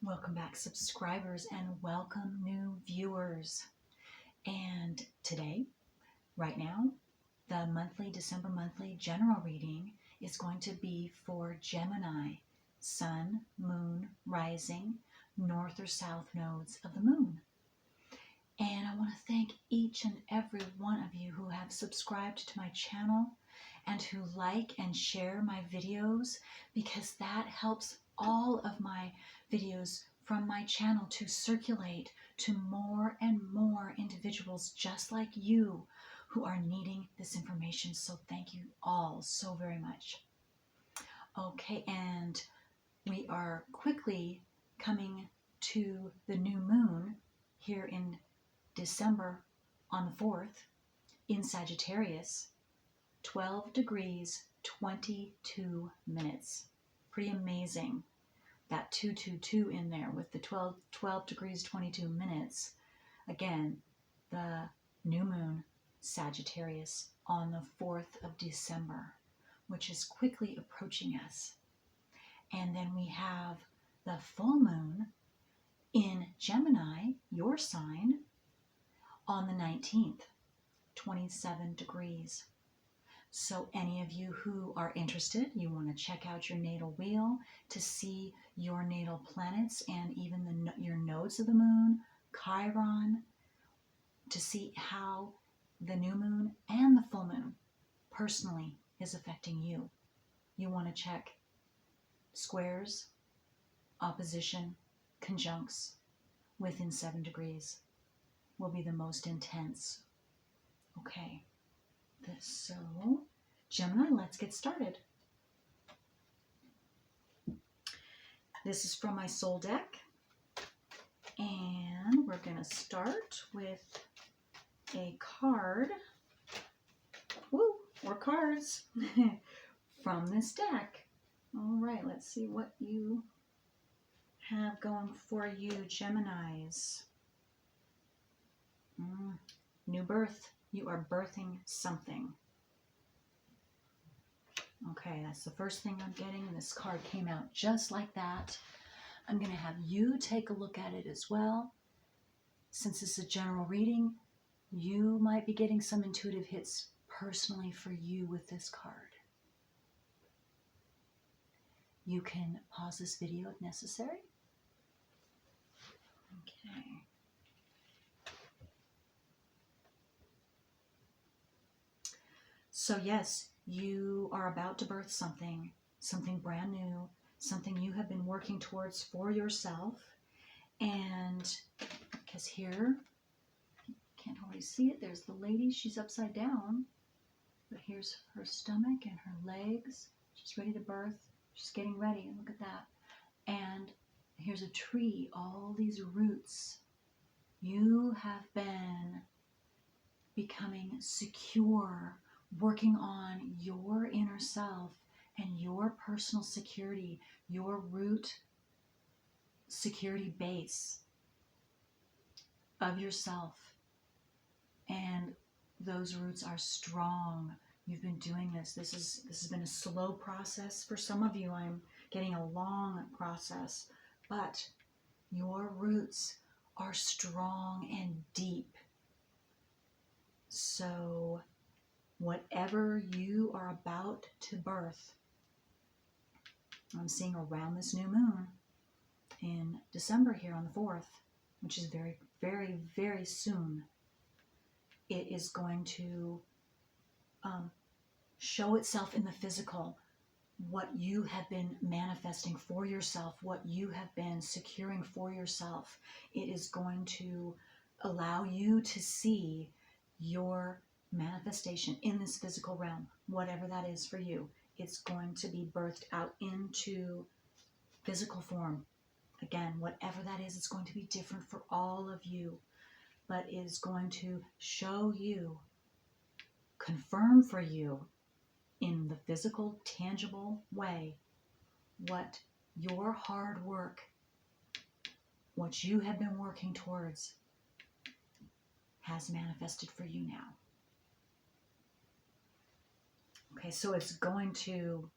Welcome back, subscribers, and welcome new viewers. And today, right now, the December monthly general reading is going to be for Gemini, Sun, Moon, Rising, North or South nodes of the Moon. And I want to thank each and every one of you who have subscribed to my channel and who like and share my videos, because that helps all of my videos from my channel to circulate to more and more individuals just like you who are needing this information. So thank you all so very much. Okay, and we are quickly coming to the new moon here in December on the 4th in Sagittarius, 12 degrees, 22 minutes. Pretty amazing. That 222 in there with the 12 degrees, 22 minutes. Again, the new moon, Sagittarius, on the 4th of December, which is quickly approaching us. And then we have the full moon in Gemini, your sign, on the 19th, 27 degrees. So any of you who are interested, you want to check out your natal wheel to see your natal planets and even your nodes of the moon, Chiron, to see how the new moon and the full moon personally is affecting you. You want to check squares, opposition, conjuncts within 7 degrees will be the most intense. Okay. So, Gemini, let's get started. This is from my soul deck, and we're going to start with a card, or cards, from this deck. All right, let's see what you have going for you, Geminis. New birth. You are birthing something. Okay, that's the first thing I'm getting. This card came out just like that. I'm going to have you take a look at it as well. Since this is a general reading, you might be getting some intuitive hits personally for you with this card. You can pause this video if necessary. Okay. So yes, you are about to birth something brand new, something you have been working towards for yourself. And because here, you can't always see it, there's the lady, she's upside down, but here's her stomach and her legs. She's ready to birth. She's getting ready, look at that. And here's a tree, all these roots. You have been becoming secure, working on your inner self and your personal security, your root security base of yourself. And those roots are strong. You've been doing this. This has been a slow process for some of you. I'm getting a long process, but your roots are strong and deep. So whatever you are about to birth, I'm seeing around this new moon in December here on the 4th, which is very, very, very soon, it is going to show itself in the physical, what you have been manifesting for yourself, what you have been securing for yourself. It is going to allow you to see your manifestation in this physical realm, whatever that is for you. It's going to be birthed out into physical form. Again, whatever that is, it's going to be different for all of you, but is going to show you, confirm for you in the physical, tangible way what your hard work, what you have been working towards, has manifested for you now. Okay, so it's going to,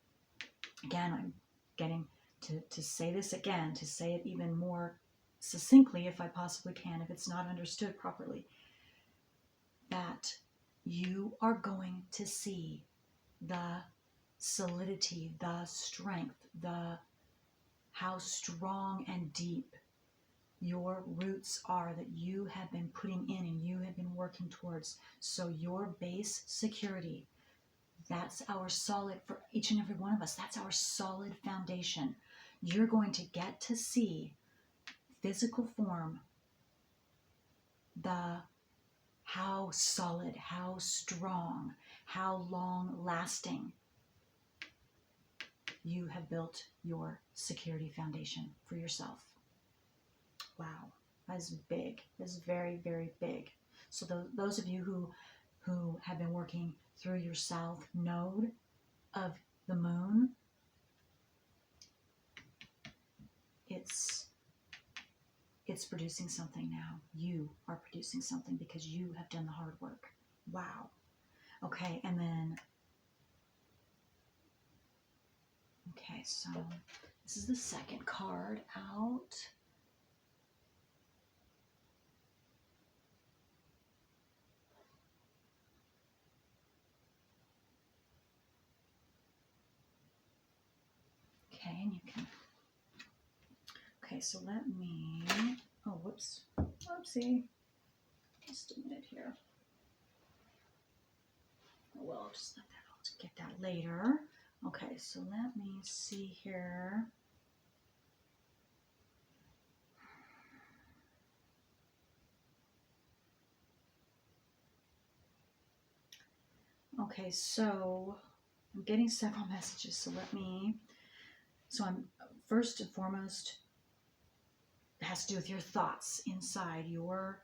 again, I'm getting to say this again, to say it even more succinctly if I possibly can, if it's not understood properly, that you are going to see the solidity, the strength, the how strong and deep your roots are that you have been putting in and you have been working towards. So your base security, that's our solid, for each and every one of us, that's our solid foundation. You're going to get to see physical form, the how solid, how strong, how long lasting you have built your security foundation for yourself. Wow, that's big. That's very, very big. So those of you who have been working through your south node of the moon, it's producing something now. You are producing something because you have done the hard work. Wow. Okay, and then, okay, so this is the second card out. Okay, and you can, okay, so let me, oh, whoops, whoopsie, just a minute here. Oh, well, I'll just let that, I'll just get that later. Okay, so let me see here. Okay, so I'm getting several messages, so I'm first and foremost, it has to do with your thoughts inside your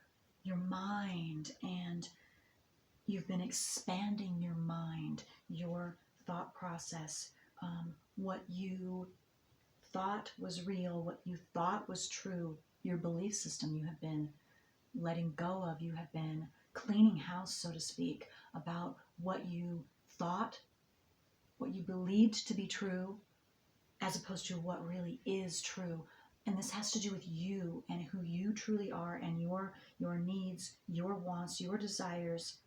mind, and you've been expanding your mind, your thought process, what you thought was real, what you thought was true, your belief system you have been letting go of, you have been cleaning house, so to speak, about what you thought, what you believed to be true, as opposed to what really is true. And this has to do with you and who you truly are, and your needs, your wants, your desires.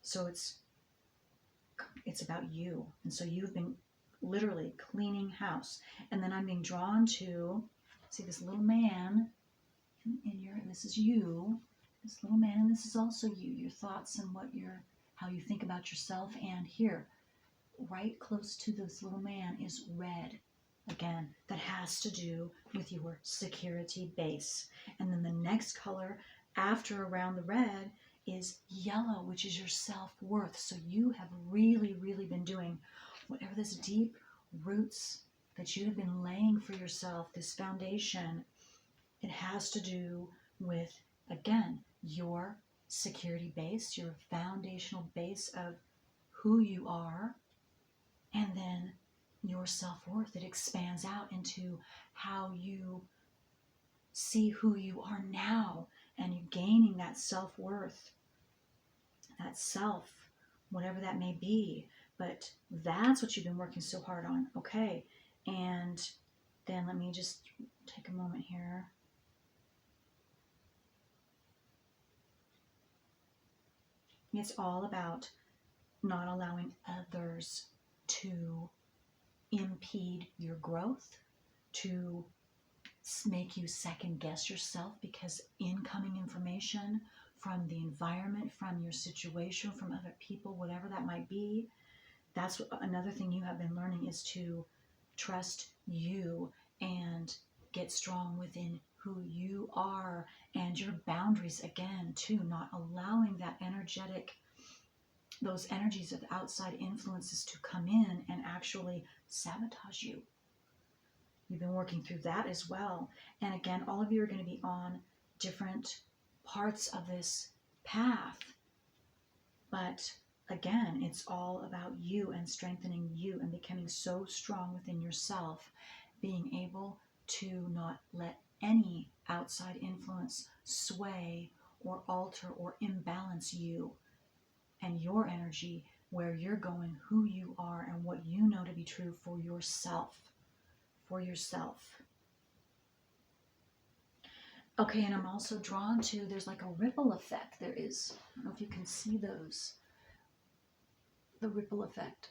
So it's about you. And so you've been literally cleaning house. And then I'm being drawn to, see this little man and this is you, this little man, and this is also you, your thoughts and how you think about yourself. And here, right close to this little man is red. Again, that has to do with your security base. And then the next color after around the red is yellow, which is your self-worth. So you have really, really been doing whatever this deep roots that you have been laying for yourself, this foundation. It has to do with, again, your security base, your foundational base of who you are, and then your self-worth. It expands out into how you see who you are now, and you gaining that self-worth, that self, whatever that may be. But that's what you've been working so hard on. Okay, and then let me just take a moment here. It's all about not allowing others to impede your growth, to make you second guess yourself, because incoming information from the environment, from your situation, from other people, whatever that might be, that's another thing you have been learning, is to trust you and get strong within who you are and your boundaries, again, too, not allowing that those energies of outside influences to come in and actually sabotage you. You've been working through that as well. And again, all of you are going to be on different parts of this path. But again, it's all about you and strengthening you and becoming so strong within yourself, being able to not let any outside influence sway or alter or imbalance you and your energy, where you're going, who you are, and what you know to be true for yourself, for yourself. Okay, and I'm also drawn to, there's like a ripple effect. There is, I don't know if you can see those, the ripple effect.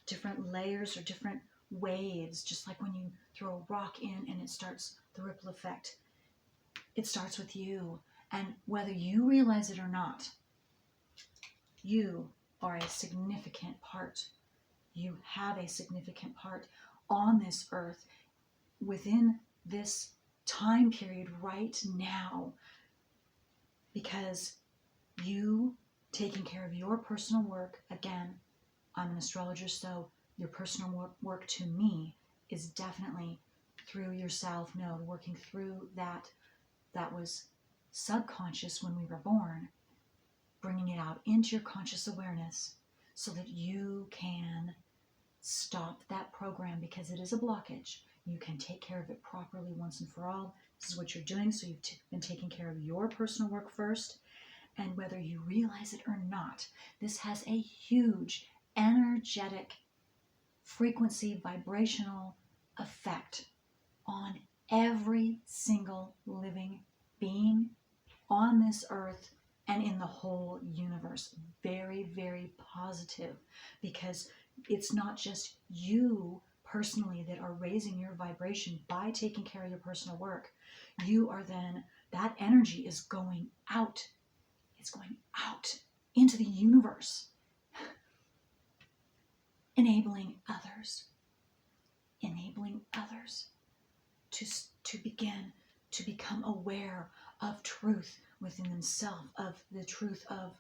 Different layers or different waves, just like when you throw a rock in and it starts the ripple effect. It starts with you, and whether you realize it or not, you are a significant part. You have a significant part on this earth within this time period right now, because you taking care of your personal work, again, I'm an astrologer, so your personal work to me is definitely through your South Node, working through that was subconscious when we were born, bringing it out into your conscious awareness so that you can stop that program, because it is a blockage. You can take care of it properly once and for all. This is what you're doing. So you've been taking care of your personal work first. And whether you realize it or not, this has a huge energetic frequency, vibrational effect on every single living being on this earth and in the whole universe. Very, very positive, because it's not just you personally that are raising your vibration by taking care of your personal work. You are then, that energy is going out. It's going out into the universe, enabling others to begin to become aware of truth within themselves, of the truth of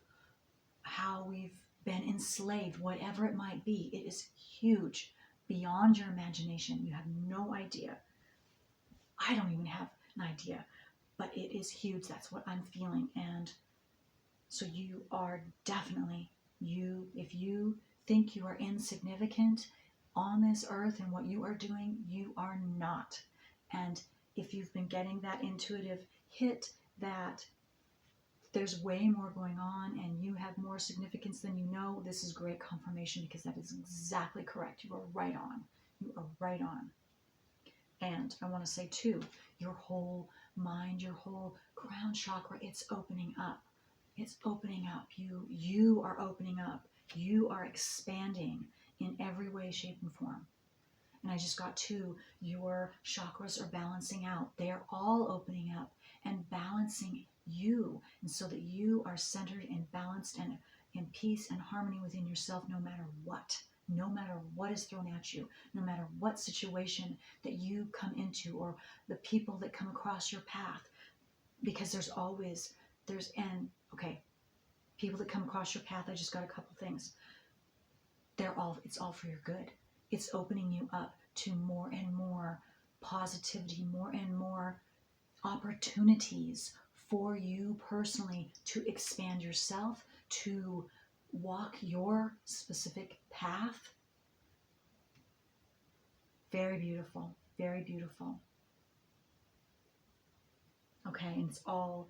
how we've been enslaved, whatever it might be. It is huge, beyond your imagination. You have no idea. I don't even have an idea, but it is huge. That's what I'm feeling. And so you are definitely, if you think you are insignificant on this earth and what you are doing, you are not. And if you've been getting that intuitive hit that there's way more going on and you have more significance than you know, this is great confirmation, because that is exactly correct. You are right on. You are right on. And I want to say too, your whole mind, your whole crown chakra, it's opening up. It's opening up. You are opening up. You are expanding in every way, shape, and form. And I just got to, your chakras are balancing out. They are all opening up and balancing you, and so that you are centered and balanced and in peace and harmony within yourself, no matter what is thrown at you, no matter what situation that you come into or the people that come across your path. Because people that come across your path, I just got a couple things. It's all for your good. It's opening you up to more and more positivity, more and more opportunities for you personally to expand yourself, to walk your specific path. Very beautiful, very beautiful. Okay, and it's all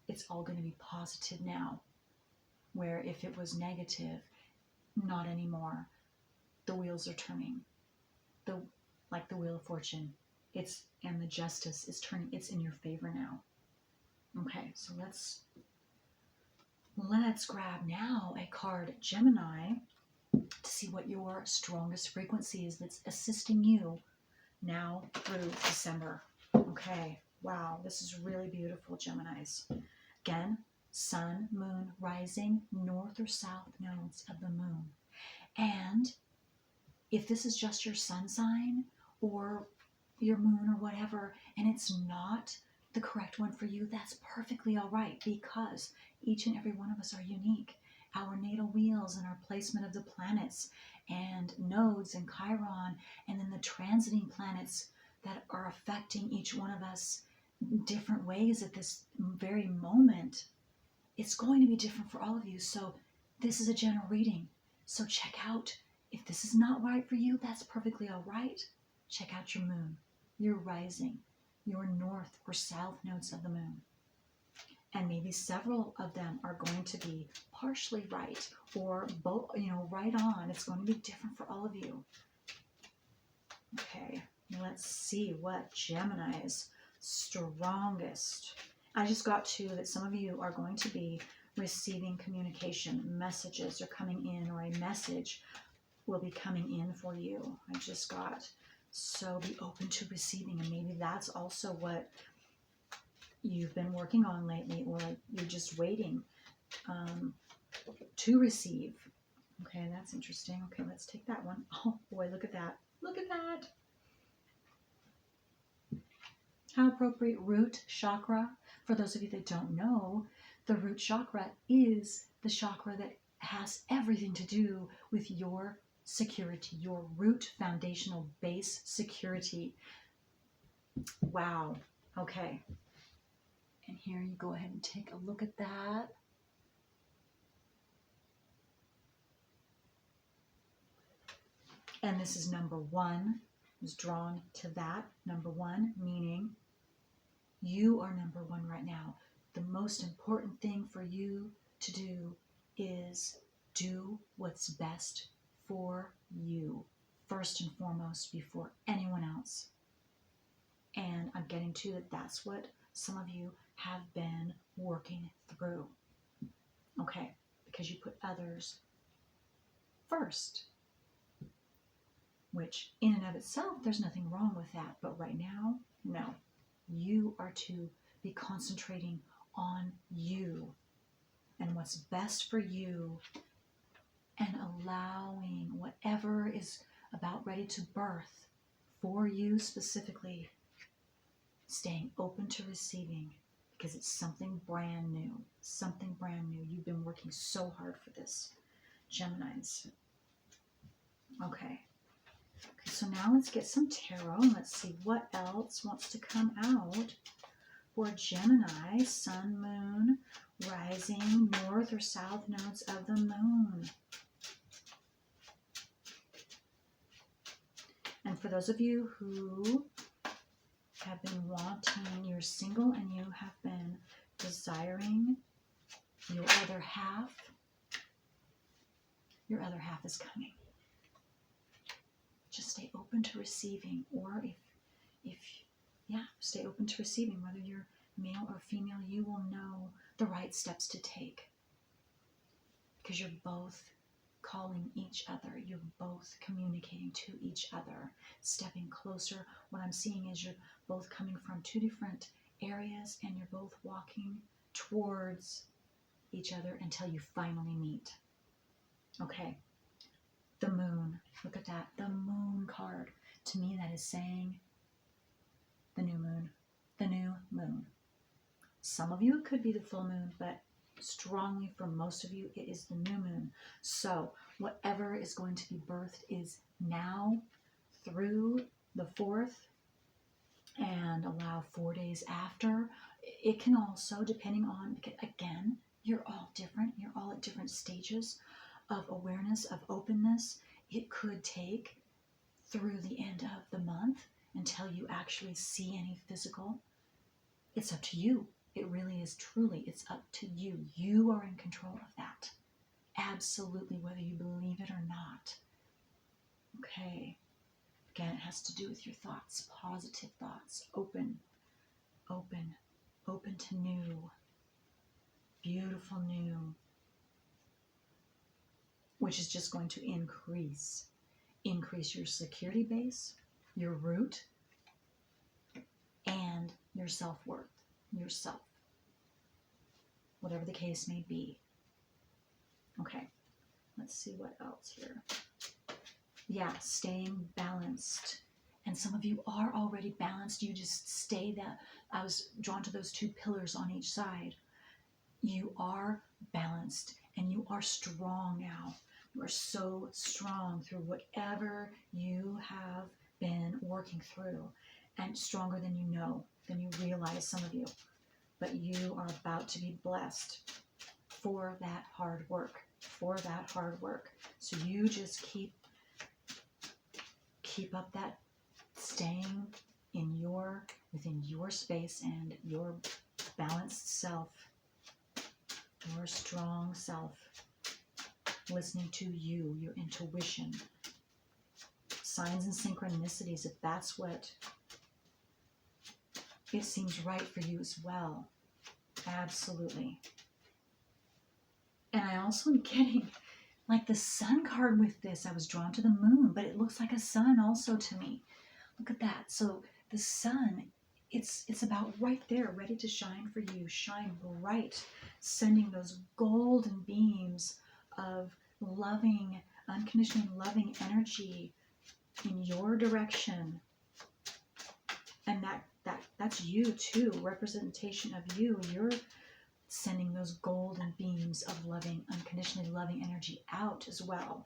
going to be positive now, where if it was negative, not anymore. The wheels are turning. Like the Wheel of Fortune. And the justice is turning. It's in your favor now. Okay, so let's grab now a card, Gemini, to see what your strongest frequency is that's assisting you now through December. Okay, wow, this is really beautiful, Geminis. Again, sun, moon, rising, north or south nodes of the moon. And if this is just your sun sign or your moon or whatever, and it's not the correct one for you, that's perfectly all right, because each and every one of us are unique. Our natal wheels and our placement of the planets and nodes and Chiron, and then the transiting planets that are affecting each one of us different ways at this very moment, it's going to be different for all of you. So this is a general reading. So check out, if this is not right for you, that's perfectly all right. Check out your moon, your rising, your north or south nodes of the moon. And maybe several of them are going to be partially right, or both, right on. It's going to be different for all of you. Okay, let's see what Gemini's strongest. I just got to that some of you are going to be receiving communication. Messages are coming in, or a message will be coming in for you. I just got, so be open to receiving. And maybe that's also what you've been working on lately, or you're just waiting to receive. Okay, that's interesting. Okay, let's take that one. Oh boy, look at that. Look at that. How appropriate. Root chakra. For those of you that don't know, the root chakra is the chakra that has everything to do with your security, your root foundational base security. Wow. Okay. And here you go ahead and take a look at that. And this is number one. Was drawn to that. Number one, meaning you are number one right now. The most important thing for you to do is do what's best for you, first and foremost, before anyone else. And I'm getting to that. That's what some of you have been working through. Okay, because you put others first, which in and of itself, there's nothing wrong with that. But right now, no. You are to be concentrating on you and what's best for you, and allowing whatever is about ready to birth for you specifically, staying open to receiving, because it's something brand new. Something brand new. You've been working so hard for this, Geminis. Okay. So now let's get some tarot and let's see what else wants to come out for Gemini. Sun, moon, rising, north or south nodes of the moon. And for those of you who have been wanting, you're single and you have been desiring your other half is coming. Just stay open to receiving, or stay open to receiving. Whether you're male or female, you will know the right steps to take, because you're both calling each other. You're both communicating to each other, stepping closer. What I'm seeing is you're both coming from two different areas and you're both walking towards each other until you finally meet. Okay. The moon. Look at that. The moon card. To me, that is saying the new moon. The new moon. Some of you, it could be the full moon, but strongly for most of you, it is the new moon. So whatever is going to be birthed is now through the 4th, and allow 4 days after. It can also, depending on, again, you're all different. You're all at different stages of awareness, of openness. It could take through the end of the month until you actually see any physical. It's up to you. It really is, truly, it's up to you. You are in control of that. Absolutely, whether you believe it or not. Okay. Again, it has to do with your thoughts, positive thoughts, open to new, beautiful new, which is just going to increase your security base, your root, and your self-worth, yourself, whatever the case may be. Okay, let's see what else here. Yeah, staying balanced. And some of you are already balanced. You just stay that. I was drawn to those 2 pillars on each side. You are balanced and you are strong now. You are so strong through whatever you have been working through, and stronger than you know, than you realize, some of you. But you are about to be blessed for that hard work, So you just keep up that staying within your space and your balanced self, your strong self, listening to you, your intuition. signs and synchronicities, if that's what it seems right for you as well. Absolutely. And I also am getting like the sun card with this. I was drawn to the moon, but it looks like a sun also to me. Look at that. So the sun, it's about right there, ready to shine for you. Shine bright, sending those golden beams of loving, unconditionally loving energy in your direction. And that's you too, representation of you. You're sending those golden beams of loving, unconditionally loving energy out as well.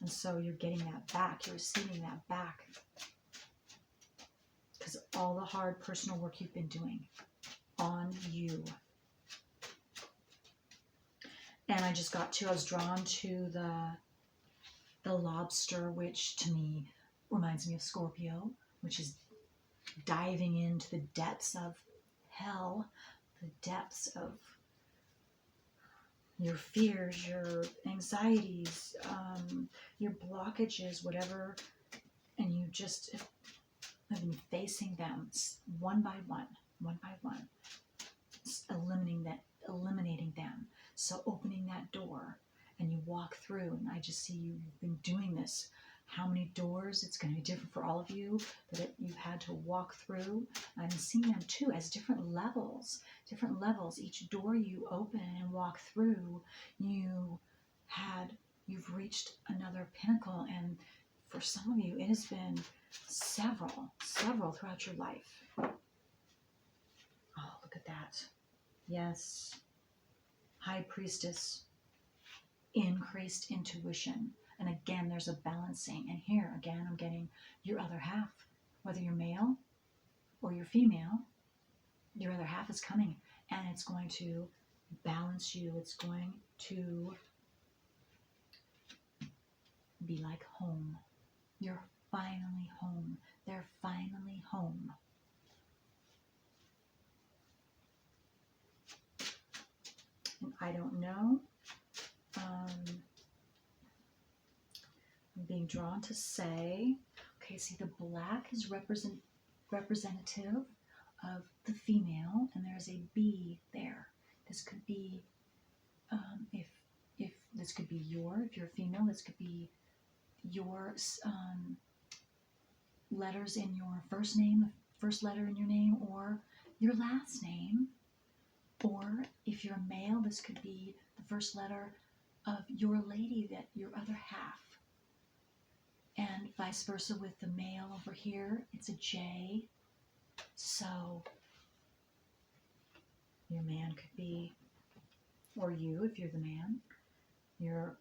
And so you're getting that back, you're receiving that back. Because all the hard personal work you've been doing on you. And I just got to, I was drawn to the lobster, which to me reminds me of Scorpio, which is diving into the depths of hell, the depths of your fears, your anxieties, your blockages, whatever, and you just have been facing them one by one, eliminating them. So opening that door and you walk through, and I just see you've been doing this. How many doors? It's going to be different for all of you, but you've had to walk through. I'm seeing them too as different levels. Each door you open and walk through, you've reached another pinnacle. And for some of you, it has been several throughout your life. Oh, look at that. Yes. High Priestess, increased intuition. And again, there's a balancing. And here, again, I'm getting your other half. Whether you're male or you're female, your other half is coming. And it's going to balance you. It's going to be like home. You're finally home. They're finally home. And I don't know. I'm being drawn to say, okay, see the black is representative of the female, and there's a B there. This could be, if this could be if you're a female, this could be your letters in your first name, the first letter in your name, or your last name. Or if you're a male, this could be the first letter of your lady, that your other half. And vice versa with the male over here, it's a J. So your man could be, or you, if you're the man, your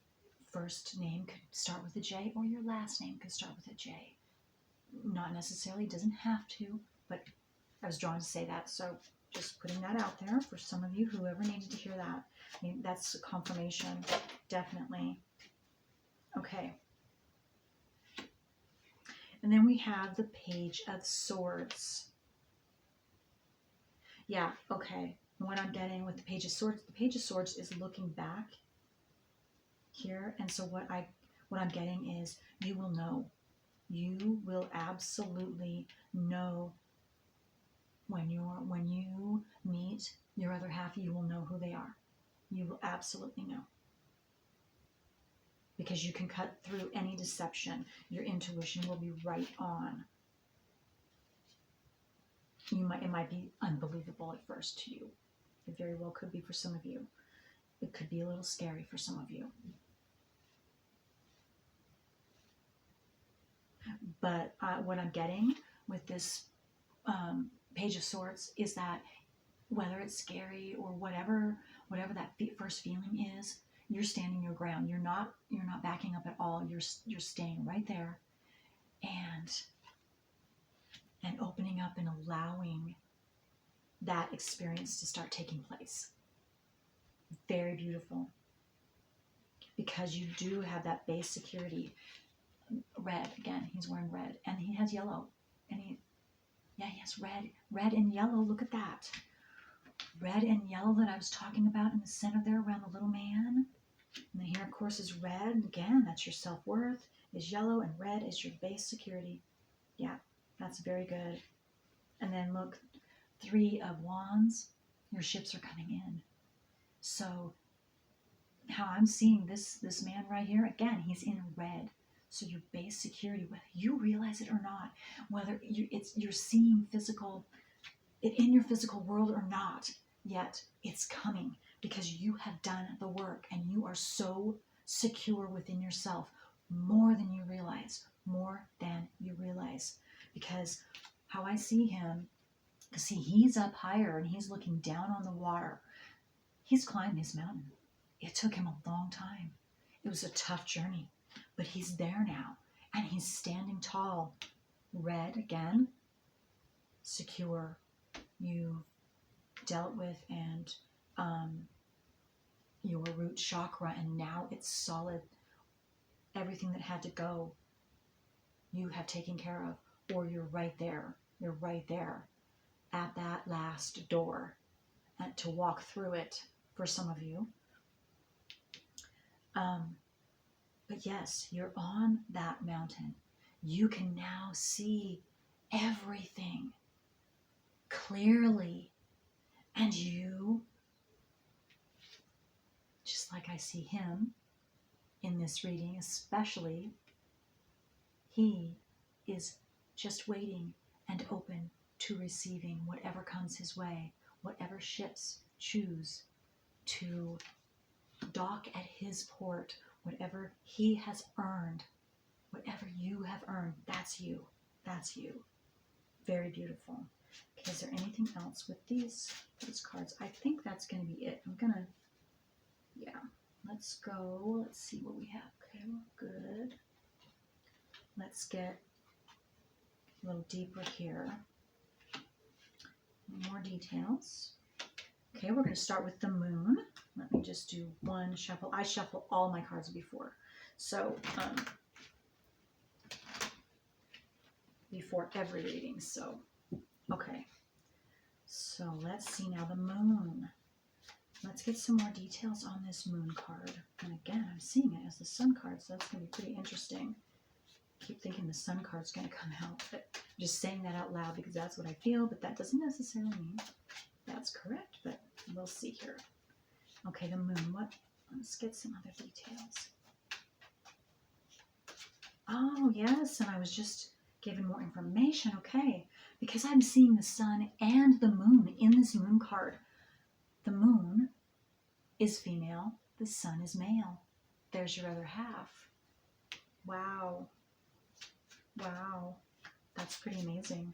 first name could start with a J, or your last name could start with a J. Not necessarily, doesn't have to, but I was drawn to say that. So just putting that out there for some of you, whoever needed to hear that. I mean, that's a confirmation, definitely. Okay. And then we have the Page of Swords. Yeah, okay. What I'm getting with the Page of Swords is looking back here. And so what I'm getting is you will know. You will absolutely know when you meet your other half, you will know who they are. You will absolutely know. Because you can cut through any deception. Your intuition will be right on. It might be unbelievable at first to you. It very well could be for some of you. It could be a little scary for some of you. But what I'm getting with this Page of Swords is that whether it's scary or whatever that first feeling is, you're standing your ground. You're not backing up at all. You're staying right there, and opening up and allowing that experience to start taking place. Very beautiful. Because you do have that base security. Red, again, he's wearing red, and he has yellow, and he has red and yellow. Look at that. Red and yellow that I was talking about in the center there around the little man. And then here, of course, is red. Again, that's your self-worth. Is yellow, and red is your base security. Yeah, that's very good. And then look, 3 of Wands. Your ships are coming in. So how I'm seeing this man right here, again, he's in red. So your base security, whether you realize it or not, whether you're seeing it in your physical world or not, yet it's coming because you have done the work and you are so secure within yourself, more than you realize, Because how I see him, see, he's up higher and he's looking down on the water. He's climbed this mountain. It took him a long time. It was a tough journey, but he's there now and he's standing tall. Red again, secure. You dealt with and your root chakra, and now it's solid. Everything that had to go, you have taken care of, or you're right there. You're right there at that last door, and to walk through it for some of you. But yes, you're on that mountain. You can now see everything clearly, and you, just like I see him in this reading, especially, he is just waiting and open to receiving whatever comes his way, whatever ships choose to dock at his port, whatever he has earned, whatever you have earned, that's you. That's you. Very beautiful. Okay, is there anything else with these cards? I think that's going to be it. Let's go. Let's see what we have. Okay, we're good. Let's get a little deeper here. More details. Okay, we're going to start with the moon. Let me just do one shuffle. I shuffle all my cards before. So, before every reading. So, okay. So let's see now the moon. Let's get some more details on this moon card. And again, I'm seeing it as the sun card, so that's going to be pretty interesting. I keep thinking the sun card's going to come out, but I'm just saying that out loud because that's what I feel, but that doesn't necessarily mean that's correct, but we'll see here. Okay, the moon. Let's get some other details. Oh, yes, and I was just given more information. Okay, because I'm seeing the sun and the moon in this moon card. The moon is female, the sun is male. There's your other half. Wow. Wow. That's pretty amazing.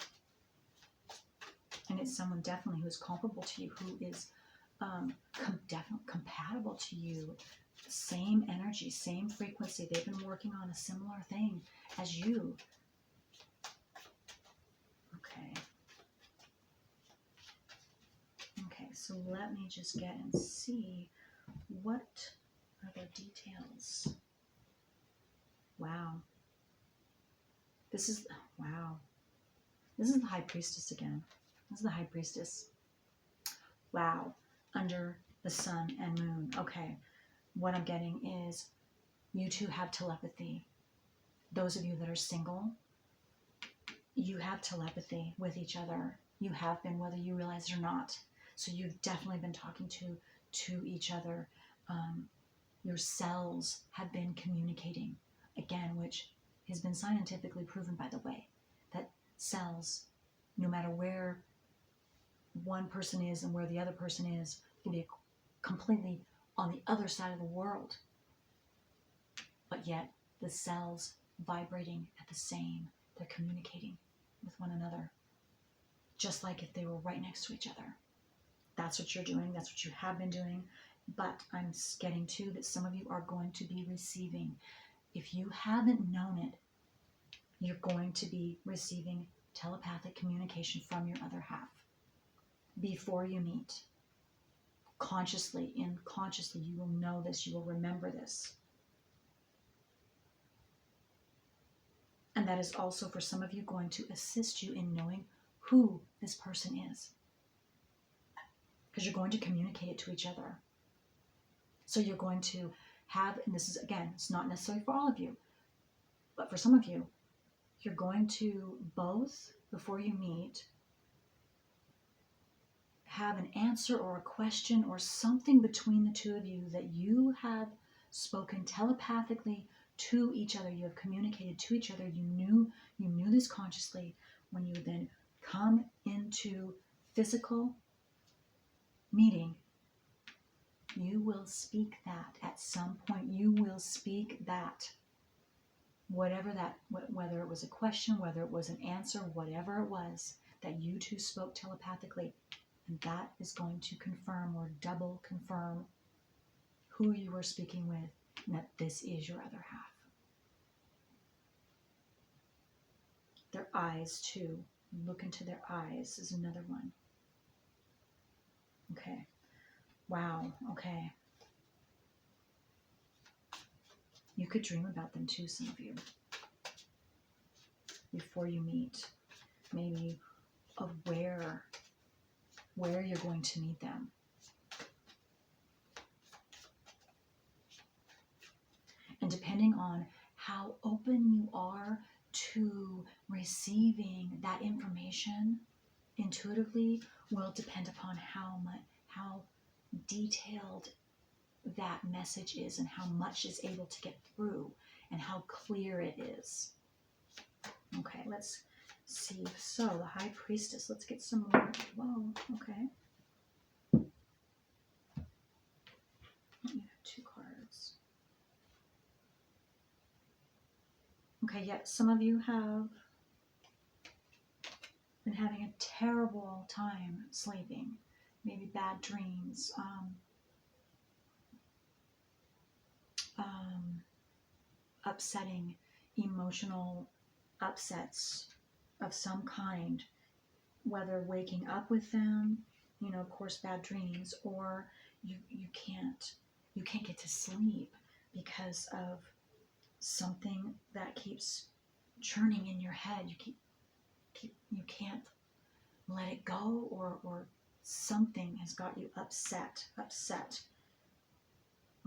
And it's someone definitely who's comparable to you, who is definitely compatible to you. Same energy, same frequency. They've been working on a similar thing as you. Okay. Okay, so let me just get and see what are the details. Wow. This is the High Priestess again. This is the High Priestess. Wow. Under the sun and moon. Okay. What I'm getting is you two have telepathy. Those of you that are single, you have telepathy with each other. You have been, whether you realize it or not. So you've definitely been talking to each other. Your cells have been communicating. Again, which has been scientifically proven, by the way, that cells, no matter where one person is and where the other person is, can be completely on the other side of the world. But yet the cells vibrating at the same, they're communicating with one another, just like if they were right next to each other. That's what you're doing. That's what you have been doing. But I'm getting to that some of you are going to be receiving. If you haven't known it, you're going to be receiving telepathic communication from your other half before you meet. Consciously, unconsciously, you will know this. You will remember this. And that is also for some of you going to assist you in knowing who this person is. Because you're going to communicate it to each other. So you're going to and this is, again, it's not necessarily for all of you, but for some of you, you're going to both, before you meet, have an answer or a question or something between the two of you that you have spoken telepathically to each other. You have communicated to each other. You knew this consciously. When you then come into physical meeting, you will speak that at some point. You will speak that. Whatever that, whether it was a question, whether it was an answer, whatever it was that you two spoke telepathically, and that is going to confirm or double confirm who you were speaking with, and that this is your other half. Their eyes too. Look into their eyes is another one. Okay. Wow. Okay. You could dream about them too, some of you, before you meet. Maybe of where you're going to meet them. And depending on how open you are to receiving that information intuitively will depend upon how detailed that message is and how much is able to get through and how clear it is. Okay, let's see. So the High Priestess, let's get some more. Whoa, okay. You have 2 cards. Okay, yeah, some of you have been having a terrible time sleeping, maybe bad dreams, upsetting, emotional upsets of some kind, whether waking up with them, of course, bad dreams, or you can't get to sleep because of something that keeps churning in your head. You can't let it go, or something has got you upset.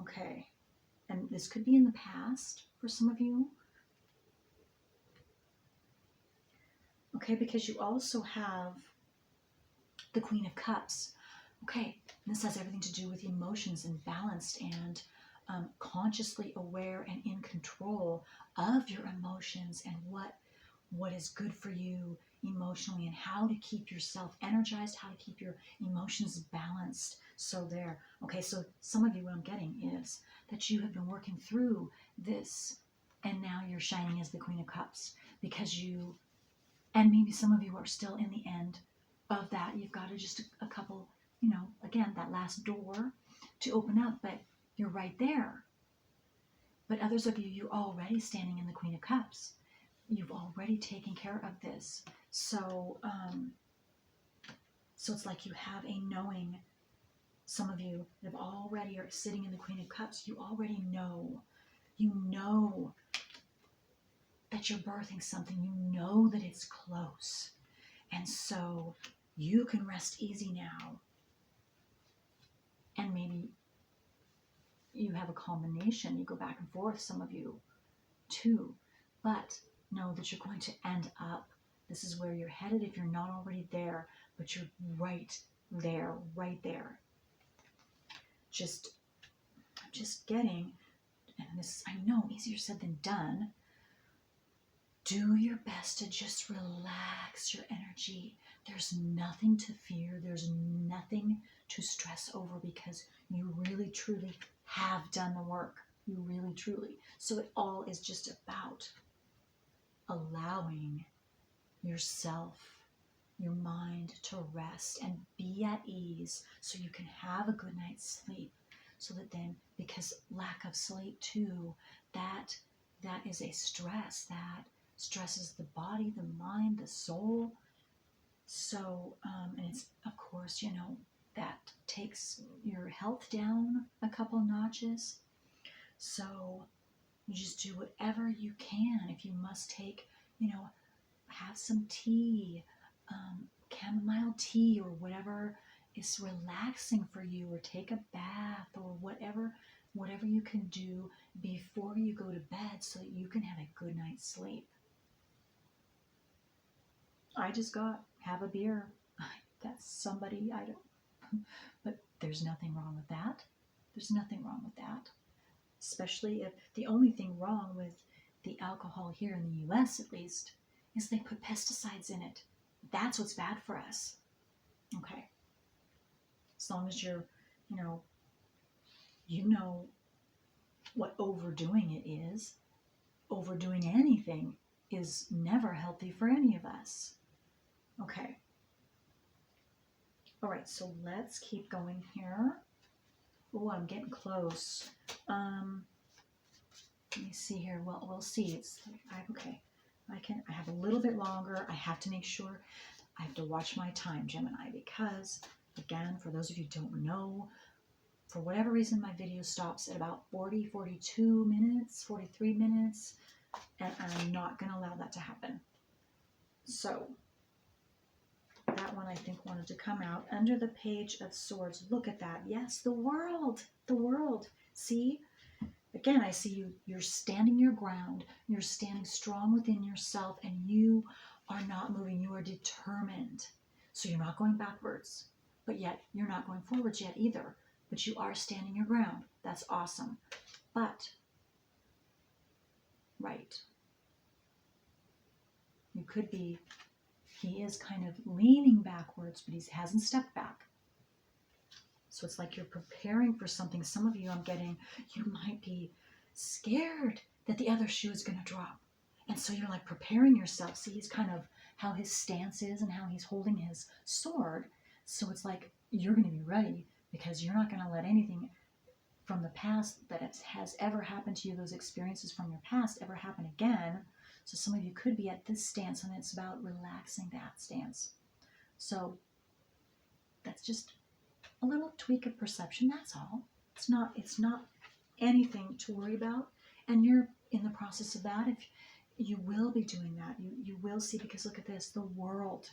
Okay. And this could be in the past for some of you. Okay, because you also have the Queen of Cups. Okay, and this has everything to do with emotions and balanced and consciously aware and in control of your emotions and what is good for you emotionally and how to keep yourself energized, how to keep your emotions balanced. So there. Okay, so some of you, what I'm getting is that you have been working through this and now you're shining as the Queen of Cups because and maybe some of you are still in the end of that. You've got just a couple, again, that last door to open up, but you're right there. But others of you, you're already standing in the Queen of Cups. You've already taken care of this. So it's like you have a knowing. Some of you that already are sitting in the Queen of Cups, you already know. You know that you're birthing something. You know that it's close. And so you can rest easy now. And maybe you have a combination. You go back and forth, some of you, too. But know that you're going to end up. This is where you're headed if you're not already there. But you're right there. I'm just getting, and this, I know, easier said than done. Do your best to just relax your energy. There's nothing to fear. There's nothing to stress over because you really, truly have done the work. You really, truly. So it all is just about allowing yourself, your mind to rest and be at ease so you can have a good night's sleep. So that then, because lack of sleep too, that is a stress that stresses the body, the mind, the soul. So, and it's, of course, that takes your health down a couple notches. So you just do whatever you can. If you must take, have some tea, chamomile tea or whatever is relaxing for you, or take a bath or whatever whatever you can do before you go to bed so that you can have a good night's sleep. I just got, have a beer. That's somebody, I don't, but there's nothing wrong with that. There's nothing wrong with that. Especially if the only thing wrong with the alcohol here in the US at least is they put pesticides in it. That's what's bad for us. Okay. As long as you're, you know what overdoing it is. Overdoing anything is never healthy for any of us. Okay. All right, so let's keep going here. Oh, I'm getting close. Let me see here. Well, we'll see. It's okay. I have a little bit longer. I have to make sure. I have to watch my time, Gemini, because again, for those of you who don't know, for whatever reason, my video stops at about 40, 42 minutes, 43 minutes, and I'm not going to allow that to happen. So that one I think wanted to come out under the Page of Swords. Look at that. Yes, the world. The world. See? Again, I see you're standing your ground. You're standing strong within yourself, and you are not moving. You are determined. So you're not going backwards, but yet you're not going forwards yet either. But you are standing your ground. That's awesome. But, right, you could be, he is kind of leaning backwards, but he hasn't stepped back. So it's like you're preparing for something. Some of you, I'm getting, you might be scared that the other shoe is going to drop. And so you're like preparing yourself. See, he's kind of how his stance is and how he's holding his sword. So it's like you're going to be ready because you're not going to let anything from the past that has ever happened to you, those experiences from your past, ever happen again. So some of you could be at this stance, and it's about relaxing that stance. So that's just a little tweak of perception, that's all. It's not anything to worry about. And you're in the process of that. If you will be doing that, you will see, because look at this, the world.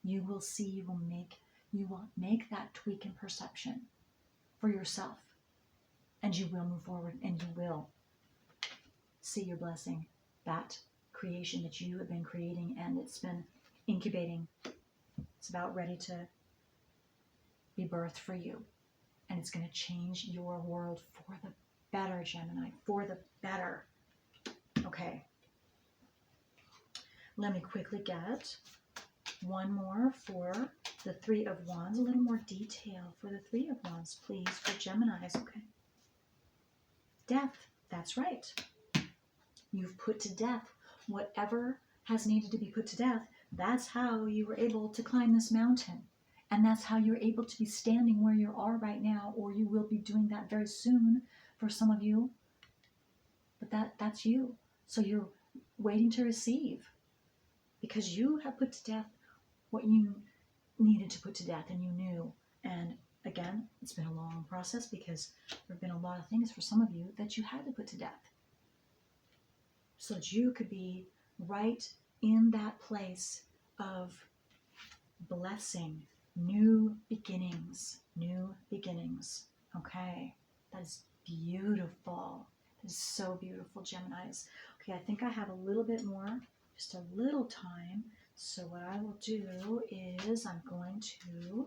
You will see, you will make that tweak in perception for yourself. And you will move forward, and you will see your blessing, that creation that you have been creating, and it's been incubating. It's about ready to be birthed for you. And it's going to change your world for the better, Gemini, for the better. Okay. Let me quickly get one more for the Three of Wands, a little more detail for the Three of Wands, please, for Geminis. Okay. Death. That's right. You've put to death whatever has needed to be put to death. That's how you were able to climb this mountain. And that's how you're able to be standing where you are right now, or you will be doing that very soon for some of you. But that's you. So you're waiting to receive, because you have put to death what you needed to put to death, and you knew. And again, it's been a long process, because there have been a lot of things for some of you that you had to put to death, so that you could be right in that place of blessing, new beginnings, Okay, that's beautiful. That is so beautiful, Geminis. Okay, I think I have a little bit more, just a little time. So what I will do is I'm going to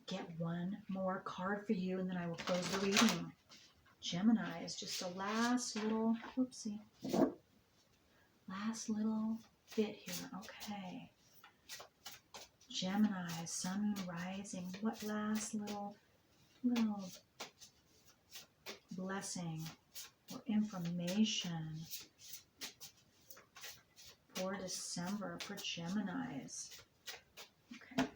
get one more card for you, and then I will close the reading. Gemini is just a last little, last little bit here. Okay. Gemini, Sun, Moon, Rising. What last little blessing or information for December for Geminis? Okay.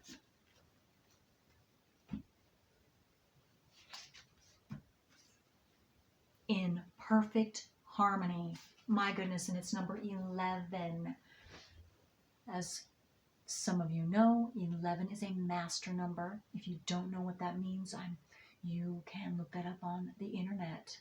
In perfect harmony. My goodness, and it's number 11. As some of you know, 11 is a master number. If you don't know what that means, you can look that up on the internet.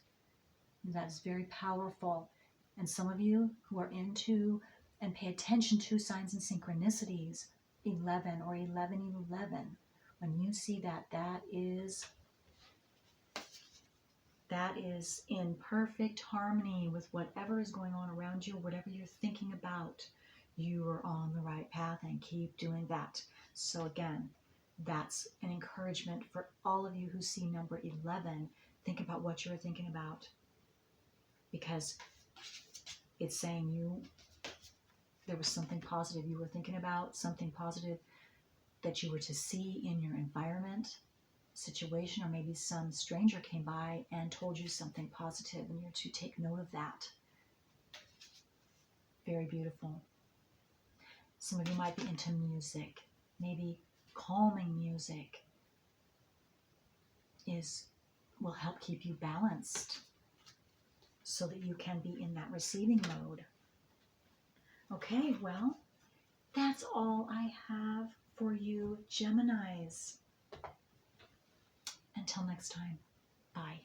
That's very powerful. And some of you who are into and pay attention to signs and synchronicities, 11 or 1111, when you see that, that is that is in perfect harmony with whatever is going on around you, whatever you're thinking about. You are on the right path and keep doing that. So again, that's an encouragement for all of you who see number 11. Think about what you're thinking about, because it's saying there was something positive you were thinking about, something positive that you were to see in your environment, situation, or maybe some stranger came by and told you something positive, and you're to take note of that. Very beautiful. Some of you might be into music. Maybe calming music will help keep you balanced so that you can be in that receiving mode. Okay, well, that's all I have for you, Geminis. Until next time, bye.